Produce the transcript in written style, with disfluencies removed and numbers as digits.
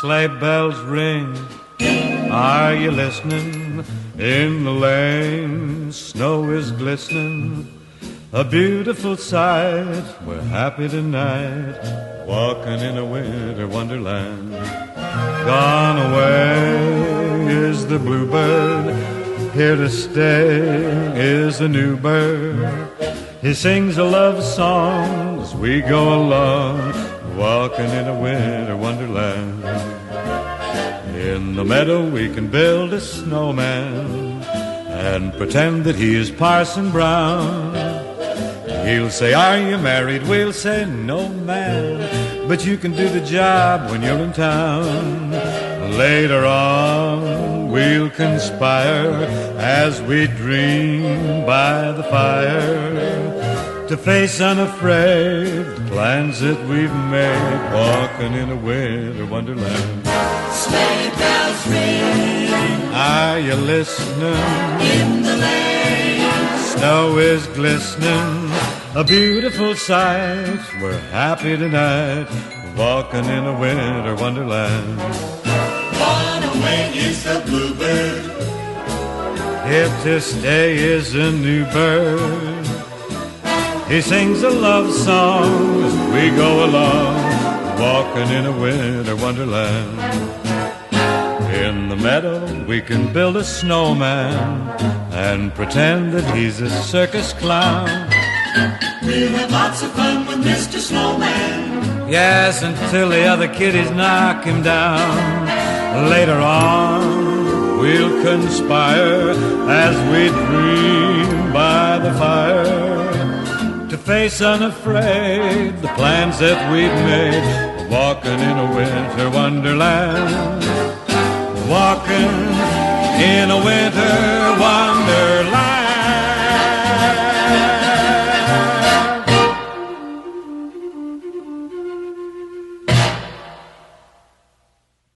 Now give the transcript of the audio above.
Sleigh bells ring, are you listening? In the lane, snow is glistening, a beautiful sight. We're happy tonight, walking in a winter wonderland. Gone away is the bluebird, here to stay is a new bird. He sings a love song as we go along, walking in a winter wonderland. In the meadow we can build a snowman and pretend that he is Parson Brown. He'll say, are you married? We'll say, no, man, but you can do the job when you're in town. Later on we'll conspire as we dream by the fire to face unafraid the plans that we've made, walking in a winter wonderland. Sleigh bells ring, are you listening? In the lane, snow is glistening, a beautiful sight. We're happy tonight, walking in a winter wonderland. gone away is the bluebird, Here to stay is a new bird. He sings a love song as we go along, walking in a winter wonderland. In the meadow we can build a snowman and pretend that he's a circus clown. we'll have lots of fun with Mr. Snowman. Yes, until the other kiddies knock him down. Later on we'll conspire as we dream by the fire to face unafraid the plans that we've made, walking in a winter wonderland, walking in a winter wonderland.